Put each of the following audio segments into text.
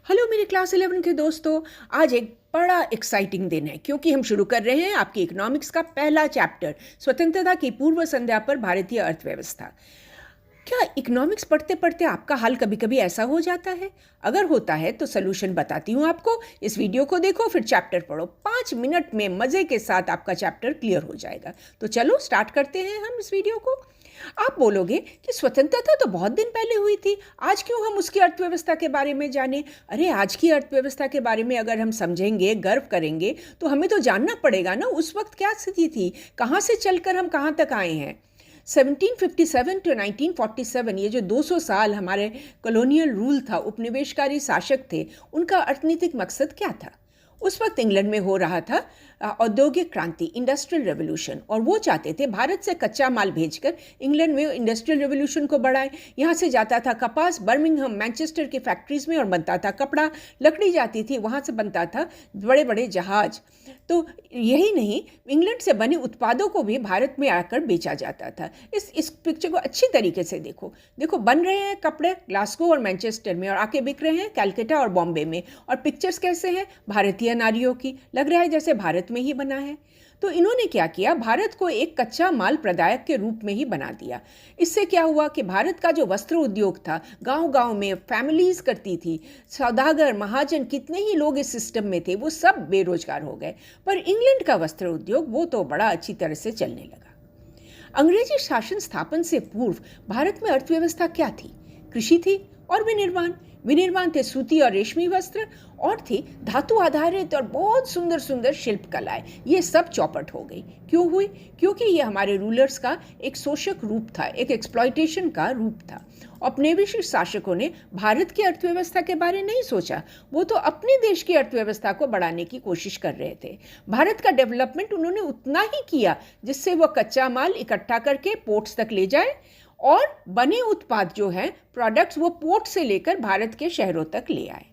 Hello मेरे class 11 के दोस्तों। आज एक बड़ा एक्साइटिंग दिन है क्योंकि हम शुरू कर रहे हैं आपकी इकोनॉमिक्स का पहला चैप्टर, स्वतंत्रता की पूर्व संध्या पर भारतीय अर्थव्यवस्था। क्या इकोनॉमिक्स पढ़ते पढ़ते आपका हाल कभी कभी ऐसा हो जाता है? अगर होता है तो सलूशन बताती हूँ आपको। इस वीडियो को देखो फिर चैप्टर पढ़ो। 5 मिनट में मज़े के साथ आपका चैप्टर क्लियर हो जाएगा। तो चलो स्टार्ट करते हैं हम इस वीडियो को। आप बोलोगे कि स्वतंत्रता तो बहुत दिन पहले हुई थी, आज क्यों हम उसकी अर्थव्यवस्था के बारे में जाने? अरे आज की अर्थव्यवस्था के बारे में अगर हम समझेंगे, गर्व करेंगे, तो हमें तो जानना पड़ेगा ना उस वक्त क्या स्थिति थी, कहाँ से चलकर हम कहाँ तक आए हैं। 1757 टू 1947, ये जो 200 साल हमारे कॉलोनियल रूल था, उपनिवेशकारी शासक थे, उनका अर्थनीतिक मकसद क्या था? उस वक्त इंग्लैंड में हो रहा था औद्योगिक क्रांति, इंडस्ट्रियल रेवोल्यूशन, और वो चाहते थे भारत से कच्चा माल भेजकर इंग्लैंड में इंडस्ट्रियल रेवोल्यूशन को बढ़ाए। यहाँ से जाता था कपास बर्मिंघम, मैनचेस्टर की फैक्ट्रीज में, और बनता था कपड़ा, लकड़ी जाती थी, वहाँ से बनता था बड़े बड़े जहाज। तो यही नहीं, इंग्लैंड से बने उत्पादों को भी भारत में आकर बेचा जाता था। इस पिक्चर को अच्छी तरीके से देखो। देखो बन रहे हैं कपड़े ग्लासगो और मैनचेस्टर में, और आके बिक रहे हैं कैलकाटा और बॉम्बे में। और पिक्चर्स कैसे हैं? भारतीय नारियों की, लग रहा है जैसे भारत में ही बना है। तो इन्होंने क्या किया, भारत को एक कच्चा माल प्रदायक के रूप में ही बना दिया। इससे क्या हुआ कि भारत का जो वस्त्र उद्योग था, गांव-गांव में फैमिलीज करती थी, सौदागर महाजन कितने ही लोग इस सिस्टम में थे, वो सब बेरोजगार हो गए। पर इंग्लैंड का वस्त्र उद्योग वो तो बड़ा अच्छी तरह से चलने लगा। अंग्रेजी शासन स्थापन से पूर्व भारत में अर्थव्यवस्था क्या थी? कृषि थी और विनिर्माण। विनिर्माण थे सूती और रेशमी वस्त्र, और थी धातु आधारित और बहुत सुंदर सुंदर शिल्प कलाएं। ये सब चौपट हो गई। क्यों हुई? क्योंकि ये हमारे रूलर्स का एक शोषक रूप था, एक एक्सप्लॉयटेशन का रूप था। औपनिवेशिक शासकों ने भारत की अर्थव्यवस्था के बारे नहीं सोचा, वो तो अपने देश की अर्थव्यवस्था को बढ़ाने की कोशिश कर रहे थे। भारत का डेवलपमेंट उन्होंने उतना ही किया जिससे वो कच्चा माल इकट्ठा करके पोर्ट्स तक ले जाए, और बने उत्पाद जो हैं प्रोडक्ट्स, वो पोर्ट से लेकर भारत के शहरों तक ले आए।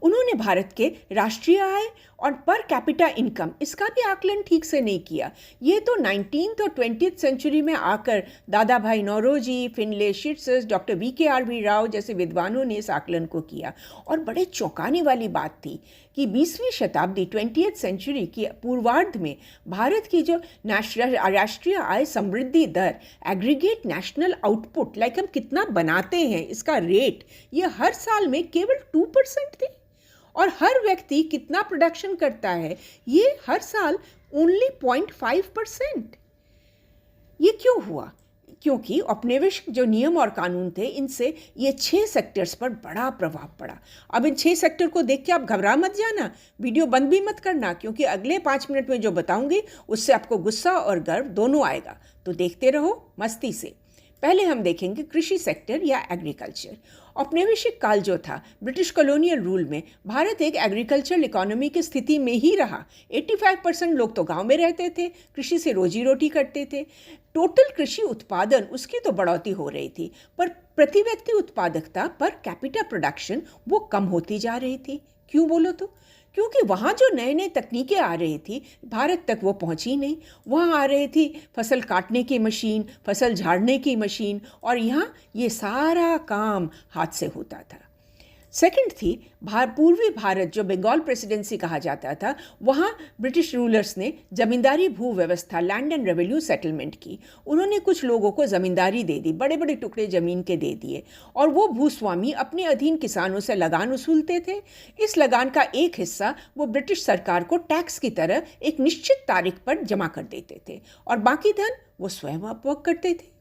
उन्होंने भारत के राष्ट्रीय आय और पर कैपिटा इनकम, इसका भी आकलन ठीक से नहीं किया। ये तो 19th और 20th सेंचुरी में आकर Dadabhai Naoroji, Findlay Shirras, doctor VKRV Rao जैसे विद्वानों ने इस आकलन को किया। और बड़े चौंकाने वाली बात थी कि 20वीं शताब्दी 20th सेंचुरी की पूर्वार्ध में भारत की जो राष्ट्रीय आय समृद्धि दर, एग्रीगेट नेशनल आउटपुट, लाइक हम कितना बनाते हैं, इसका रेट, ये हर साल में केवल 2% थे। और हर व्यक्ति कितना प्रोडक्शन करता है, ये हर साल ओनली 0.5%। ये क्यों हुआ? क्योंकि औपनिवेशिक जो नियम और कानून थे, इनसे ये 6 सेक्टर्स पर बड़ा प्रभाव पड़ा। अब इन 6 सेक्टर को देख के आप घबरा मत जाना, वीडियो बंद भी मत करना, क्योंकि अगले 5 मिनट में जो बताऊंगी उससे आपको गुस्सा और गर्व दोनों आएगा। तो देखते रहो मस्ती से। पहले हम देखेंगे कृषि सेक्टर या एग्रीकल्चर। औपनिवेशिक काल जो था, ब्रिटिश कॉलोनियल रूल में, भारत एक एग्रीकल्चरल इकोनॉमी की स्थिति में ही रहा। 85% लोग तो गांव में रहते थे, कृषि से रोजी रोटी करते थे। टोटल कृषि उत्पादन, उसकी तो बढ़ोतरी हो रही थी, पर प्रति व्यक्ति उत्पादकता, पर कैपिटा प्रोडक्शन, वो कम होती जा रही थी। क्यों बोलो तो? क्योंकि वहाँ जो नए नए तकनीकें आ रही थी, भारत तक वो पहुँची नहीं। वहाँ आ रही थी फसल काटने की मशीन, फसल झाड़ने की मशीन, और यहाँ ये सारा काम हाथ से होता था। सेकंड थी पूर्वी भारत, जो बंगाल प्रेसिडेंसी कहा जाता था, वहाँ ब्रिटिश रूलर्स ने जमींदारी भू व्यवस्था, लैंड एंड रेवेन्यू सेटलमेंट की। उन्होंने कुछ लोगों को ज़मींदारी दे दी, बड़े बड़े टुकड़े ज़मीन के दे दिए, और वो भूस्वामी अपने अधीन किसानों से लगान वसूलते थे। इस लगान का एक हिस्सा वो ब्रिटिश सरकार को टैक्स की तरह एक निश्चित तारीख पर जमा कर देते थे, और बाकी धन वो स्वयं उपभोग करते थे।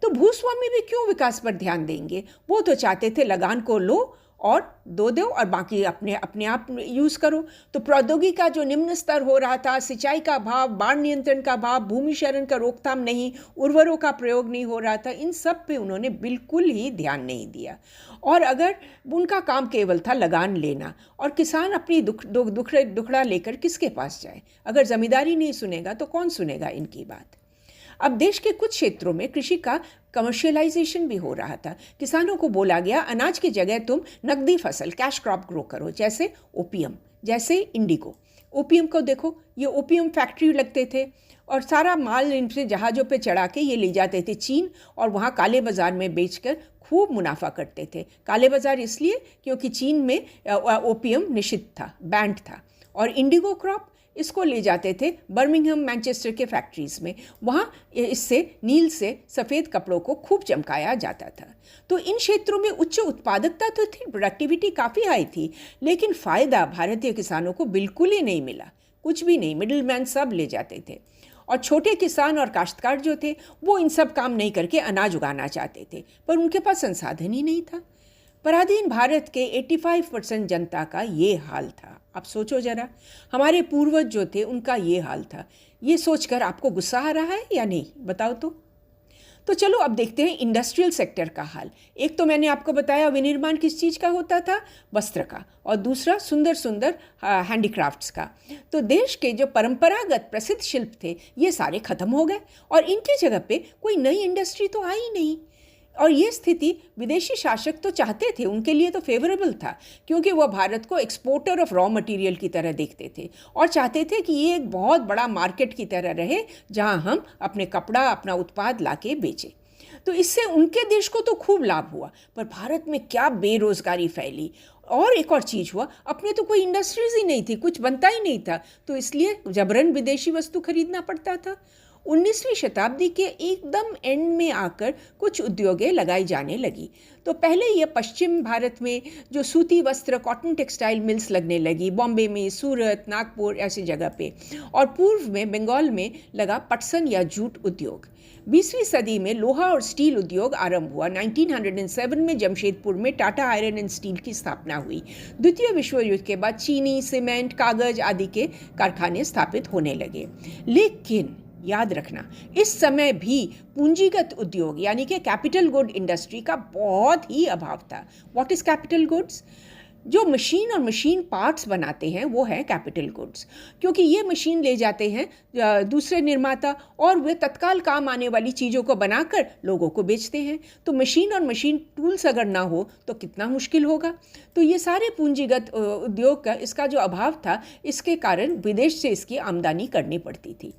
तो भूस्वामी भी क्यों विकास पर ध्यान देंगे? वो तो चाहते थे लगान को लो और दो और बाकी अपने अपने आप यूज़ करो। तो प्रौद्योगिकी का जो निम्न स्तर हो रहा था, सिंचाई का भाव, बाढ़ नियंत्रण का भाव, भूमि क्षरण का रोकथाम नहीं, उर्वरों का प्रयोग नहीं हो रहा था, इन सब पे उन्होंने बिल्कुल ही ध्यान नहीं दिया। और अगर उनका काम केवल था लगान लेना, और किसान अपनी दुखड़ा लेकर किसके पास जाए? अगर जमींदारी नहीं सुनेगा तो कौन सुनेगा इनकी बात? अब देश के कुछ क्षेत्रों में कृषि का कमर्शियलाइजेशन भी हो रहा था। किसानों को बोला गया, अनाज की जगह तुम नकदी फसल, कैश क्रॉप ग्रो करो, जैसे ओपियम, जैसे इंडिगो। ओपियम को देखो, ये ओपियम फैक्ट्री लगते थे, और सारा माल इनसे जहाज़ों पे चढ़ा के ये ले जाते थे चीन और वहाँ काले बाज़ार में बेचकर खूब मुनाफा करते थे। काले बाज़ार इसलिए क्योंकि चीन में ओपियम निषिद्ध था, बैंड था। और इंडिगो क्रॉप इसको ले जाते थे बर्मिंघम, मैनचेस्टर के फैक्ट्रीज़ में, वहाँ इससे नील से सफ़ेद कपड़ों को खूब चमकाया जाता था। तो इन क्षेत्रों में उच्च उत्पादकता तो थी, प्रोडक्टिविटी काफ़ी हाई थी, लेकिन फ़ायदा भारतीय किसानों को बिल्कुल ही नहीं मिला, कुछ भी नहीं। मिडिल मैन सब ले जाते थे और छोटे किसान और काश्तकार जो थे वो इन सब काम नहीं करके अनाज उगाना चाहते थे, पर उनके पास संसाधन ही नहीं था। पराधीन भारत के 85% जनता का ये हाल था। आप सोचो ज़रा, हमारे पूर्वज जो थे उनका ये हाल था। ये सोचकर आपको गुस्सा आ रहा है या नहीं, बताओ तो चलो अब देखते हैं इंडस्ट्रियल सेक्टर का हाल। एक तो मैंने आपको बताया विनिर्माण किस चीज़ का होता था, वस्त्र का, और दूसरा सुंदर सुंदर हैंडीक्राफ्ट्स का। तो देश के जो परंपरागत प्रसिद्ध शिल्प थे ये सारे खत्म हो गए और इनकी जगह पे कोई नई इंडस्ट्री तो आई नहीं। और ये स्थिति विदेशी शासक तो चाहते थे, उनके लिए तो फेवरेबल था, क्योंकि वह भारत को एक्सपोर्टर ऑफ रॉ मटेरियल की तरह देखते थे और चाहते थे कि ये एक बहुत बड़ा मार्केट की तरह रहे जहां हम अपने कपड़ा, अपना उत्पाद लाके बेचें। तो इससे उनके देश को तो खूब लाभ हुआ, पर भारत में क्या बेरोजगारी फैली। और एक और चीज़ हुआ, अपने तो कोई इंडस्ट्रीज ही नहीं थी, कुछ बनता ही नहीं था, तो इसलिए जबरन विदेशी वस्तु खरीदना पड़ता था। 19वीं शताब्दी के एकदम एंड में आकर कुछ उद्योगें लगाई जाने लगी। तो पहले ये पश्चिम भारत में जो सूती वस्त्र, कॉटन टेक्सटाइल मिल्स लगने लगी, बॉम्बे में, सूरत, नागपुर ऐसी जगह पे, और पूर्व में बंगाल में लगा पटसन या जूट उद्योग। 20वीं सदी में लोहा और स्टील उद्योग आरंभ हुआ। 1907 में जमशेदपुर में टाटा आयरन एंड स्टील की स्थापना हुई। द्वितीय विश्व युद्ध के बाद चीनी, सीमेंट, कागज आदि के कारखाने स्थापित होने लगे। लेकिन याद रखना, इस समय भी पूंजीगत उद्योग यानी कि कैपिटल गुड इंडस्ट्री का बहुत ही अभाव था। What is capital goods? जो मशीन और मशीन पार्ट्स बनाते हैं वो है कैपिटल गुड्स, क्योंकि ये मशीन ले जाते हैं दूसरे निर्माता और वे तत्काल काम आने वाली चीज़ों को बनाकर लोगों को बेचते हैं। तो मशीन और मशीन टूल्स अगर ना हो तो कितना मुश्किल होगा। तो ये सारे पूंजीगत उद्योग का इसका जो अभाव था, इसके कारण विदेश से इसकी आमदनी करनी पड़ती थी।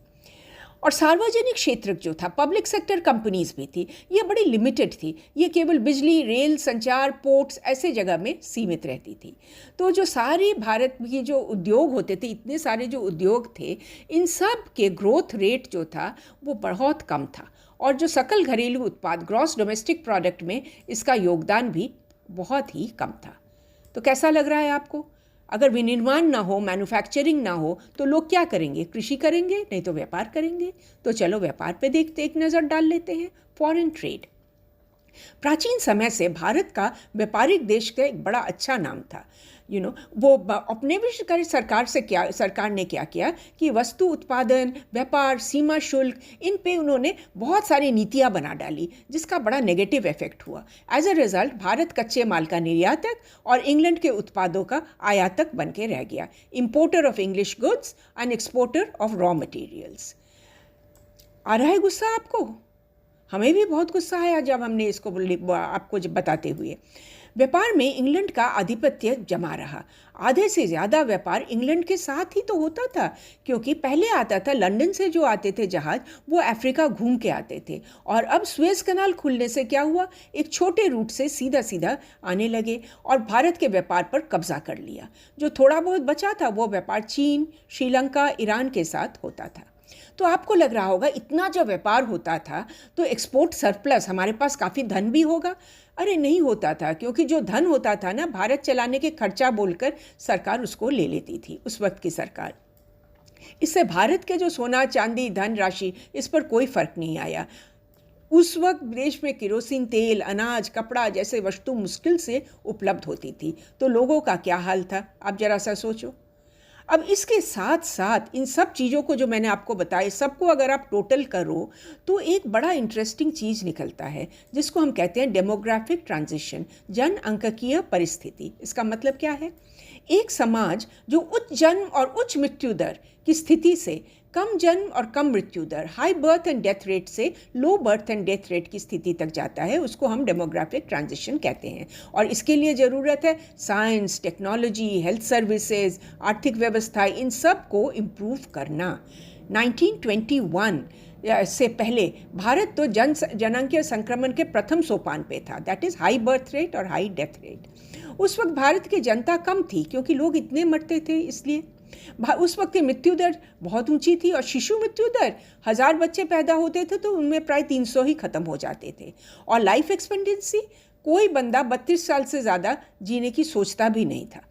और सार्वजनिक क्षेत्र जो था, पब्लिक सेक्टर कंपनीज भी थी, ये बड़ी लिमिटेड थी। ये केवल बिजली, रेल, संचार, पोर्ट्स ऐसे जगह में सीमित रहती थी। तो जो सारे भारत के जो उद्योग होते थे, इतने सारे जो उद्योग थे, इन सब के ग्रोथ रेट जो था वो बहुत कम था। और जो सकल घरेलू उत्पाद, ग्रॉस डोमेस्टिक प्रोडक्ट में इसका योगदान भी बहुत ही कम था। तो कैसा लग रहा है आपको? अगर विनिर्माण ना हो, मैन्युफैक्चरिंग ना हो, तो लोग क्या करेंगे? कृषि करेंगे, नहीं तो व्यापार करेंगे। तो चलो व्यापार पे देखते, एक नज़र डाल लेते हैं। Foreign trade. प्राचीन समय से भारत का व्यापारिक देश का एक बड़ा अच्छा नाम था। वो अपने भी सरकार ने क्या किया कि वस्तु उत्पादन, व्यापार, सीमा शुल्क, इन पे उन्होंने बहुत सारी नीतियां बना डाली, जिसका बड़ा नेगेटिव इफेक्ट हुआ। एज अ रिजल्ट भारत कच्चे माल का निर्यातक और इंग्लैंड के उत्पादों का आयातक बन के रह गया। Importer of English goods and exporter of raw materials. आ रहा है गुस्सा आपको? हमें भी बहुत गुस्सा आया जब हमने इसको आपको जब बताते हुए। व्यापार में इंग्लैंड का आधिपत्य जमा रहा। आधे से ज़्यादा व्यापार इंग्लैंड के साथ ही तो होता था, क्योंकि पहले आता था लंदन से जो आते थे जहाज़, वो अफ्रीका घूम के आते थे। और अब सुएज कनाल खुलने से क्या हुआ, एक छोटे रूट से सीधा सीधा आने लगे और भारत के व्यापार पर कब्जा कर लिया। जो थोड़ा बहुत बचा था वो व्यापार चीन, श्रीलंका, ईरान के साथ होता था। तो आपको लग रहा होगा इतना जो व्यापार होता था तो एक्सपोर्ट सरप्लस, हमारे पास काफ़ी धन भी होगा। अरे नहीं होता था, क्योंकि जो धन होता था ना, भारत चलाने के खर्चा बोलकर सरकार उसको ले लेती थी, उस वक्त की सरकार। इससे भारत के जो सोना, चांदी, धन राशि, इस पर कोई फर्क नहीं आया। उस वक्त देश में केरोसिन तेल, अनाज, कपड़ा जैसे वस्तु मुश्किल से उपलब्ध होती थी। तो लोगों का क्या हाल था, आप जरा सा सोचो। अब इसके साथ साथ इन सब चीज़ों को जो मैंने आपको बताया, सबको अगर आप टोटल करो तो एक बड़ा इंटरेस्टिंग चीज़ निकलता है, जिसको हम कहते हैं डेमोग्राफिक ट्रांजिशन, जन अंककीय परिस्थिति। इसका मतलब क्या है? एक समाज जो उच्च जन्म और उच्च मृत्यु दर की स्थिति से कम जन्म और कम मृत्यु दर, high birth and death rate से low birth and death rate की स्थिति तक जाता है, उसको हम डेमोग्राफिक ट्रांजिशन कहते हैं। और इसके लिए ज़रूरत है साइंस, टेक्नोलॉजी, हेल्थ सर्विसेज, आर्थिक व्यवस्था, इन सब को इम्प्रूव करना। 1921 से पहले भारत तो जनांकीय संक्रमण के प्रथम सोपान पे था, that is high birth rate और हाई डेथ रेट। उस वक्त भारत की जनता कम थी क्योंकि लोग इतने मरते थे, इसलिए उस वक्त की मृत्यु दर बहुत ऊंची थी और शिशु मृत्यु दर 1000 बच्चे पैदा होते थे तो उनमें प्राय 300 ही खत्म हो जाते थे। और लाइफ एक्सपेक्टेंसी, कोई बंदा 32 साल से ज़्यादा जीने की सोचता भी नहीं था।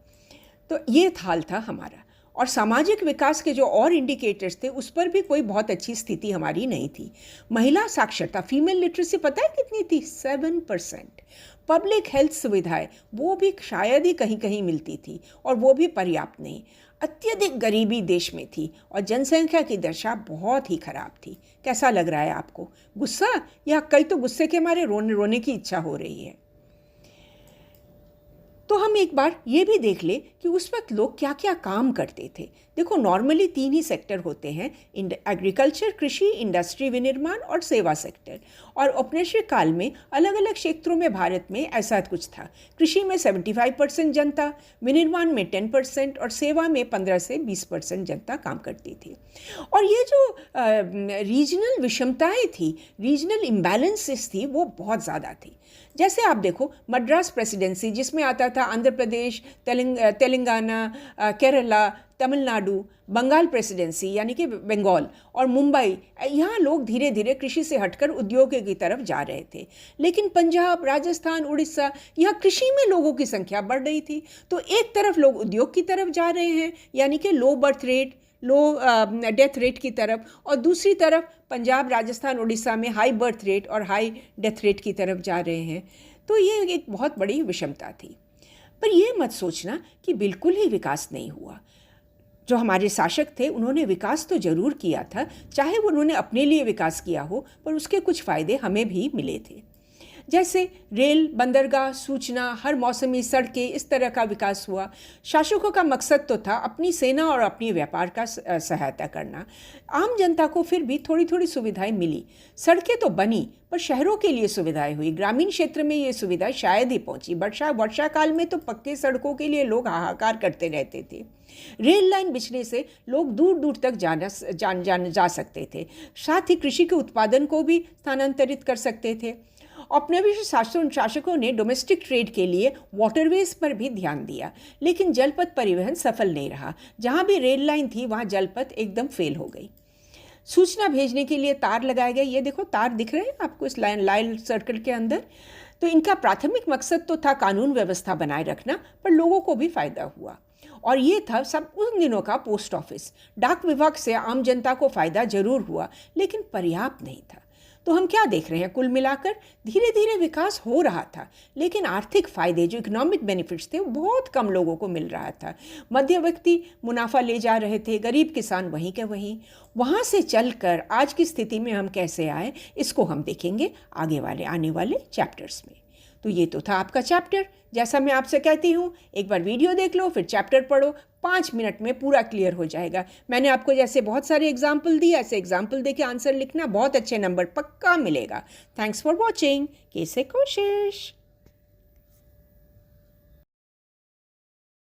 तो ये हाल था हमारा। और सामाजिक विकास के जो और इंडिकेटर्स थे उस पर भी कोई बहुत अच्छी स्थिति हमारी नहीं थी। महिला साक्षरता, फीमेल लिटरेसी पता है कितनी थी? 7%। पब्लिक हेल्थ सुविधाएं वो भी शायद ही कहीं कहीं मिलती थी और वो भी पर्याप्त नहीं। अत्यधिक गरीबी देश में थी और जनसंख्या की दशा बहुत ही खराब थी। कैसा लग रहा है आपको? गुस्सा, या कई तो गुस्से के मारे रोने की इच्छा हो रही है। तो हम एक बार ये भी देख ले कि उस वक्त लोग क्या क्या काम करते थे। देखो, नॉर्मली 3 ही सेक्टर होते हैं, एग्रीकल्चर, कृषि, इंडस्ट्री, विनिर्माण और सेवा सेक्टर। और औपनिवेशिक काल में अलग अलग क्षेत्रों में भारत में ऐसा कुछ था। कृषि में 75% जनता, विनिर्माण में 10% और सेवा में 15 से 20% जनता काम करती थी। और ये जो रीजनल विषमताएँ थी, रीजनल इम्बैलेंसेस थी, वो बहुत ज़्यादा थी। जैसे आप देखो, मद्रास प्रेसिडेंसी जिसमें आता था आंध्र प्रदेश, तेलंगाना, केरला, तमिलनाडु, बंगाल प्रेसिडेंसी यानी कि बंगाल और मुंबई, यहाँ लोग धीरे धीरे कृषि से हटकर उद्योग की तरफ जा रहे थे। लेकिन पंजाब, राजस्थान, उड़ीसा, यहाँ कृषि में लोगों की संख्या बढ़ रही थी। तो एक तरफ लोग उद्योग की तरफ जा रहे हैं यानी कि लो बर्थ रेट, लो डेथ रेट की तरफ, और दूसरी तरफ पंजाब, राजस्थान, उड़ीसा में हाई बर्थ रेट और हाई डेथ रेट की तरफ जा रहे हैं। तो ये एक बहुत बड़ी विषमता थी। पर ये मत सोचना कि बिल्कुल ही विकास नहीं हुआ। जो हमारे शासक थे उन्होंने विकास तो ज़रूर किया था, चाहे वो उन्होंने अपने लिए विकास किया हो, पर उसके कुछ फ़ायदे हमें भी मिले थे। जैसे रेल, बंदरगाह, सूचना, हर मौसमी सड़कें, इस तरह का विकास हुआ। शासकों का मकसद तो था अपनी सेना और अपनी व्यापार का सहायता करना। आम जनता को फिर भी थोड़ी थोड़ी सुविधाएं मिली। सड़कें तो बनी पर शहरों के लिए सुविधाएं हुई, ग्रामीण क्षेत्र में ये सुविधाएं शायद ही पहुंची। वर्षा काल में तो पक्के सड़कों के लिए लोग हाहाकार करते रहते थे। रेल लाइन बिछने से लोग दूर दूर तक जा सकते थे। साथ ही कृषि के उत्पादन को भी स्थानांतरित कर सकते थे। औपनिवेशिक शासकों ने डोमेस्टिक ट्रेड के लिए वाटरवेज पर भी ध्यान दिया, लेकिन जलपथ परिवहन सफल नहीं रहा। जहाँ भी रेल लाइन थी वहाँ जलपथ एकदम फेल हो गई। सूचना भेजने के लिए तार लगाए गए। ये देखो, तार दिख रहे हैं आपको इस लाइन सर्कल के अंदर। तो इनका प्राथमिक मकसद तो था कानून व्यवस्था बनाए रखना, पर लोगों को भी फायदा हुआ। और ये था सब उन दिनों का पोस्ट ऑफिस। डाक विभाग से आम जनता को फायदा जरूर हुआ, लेकिन पर्याप्त नहीं था। तो हम क्या देख रहे हैं? कुल मिलाकर धीरे धीरे विकास हो रहा था, लेकिन आर्थिक फायदे, जो इकोनॉमिक बेनिफिट्स थे, वो बहुत कम लोगों को मिल रहा था। मध्य व्यक्ति मुनाफा ले जा रहे थे, गरीब किसान वहीं के वहीं। वहाँ से चलकर आज की स्थिति में हम कैसे आए, इसको हम देखेंगे आने वाले चैप्टर्स में। तो ये तो था आपका चैप्टर। जैसा मैं आपसे कहती हूँ, एक बार वीडियो देख लो, फिर चैप्टर पढ़ो, 5 मिनट में पूरा क्लियर हो जाएगा। मैंने आपको जैसे बहुत सारे एग्जाम्पल दिए, ऐसे एग्जाम्पल दे के आंसर लिखना, बहुत अच्छे नंबर पक्का मिलेगा। Thanks for watching. कैसे कोशिश।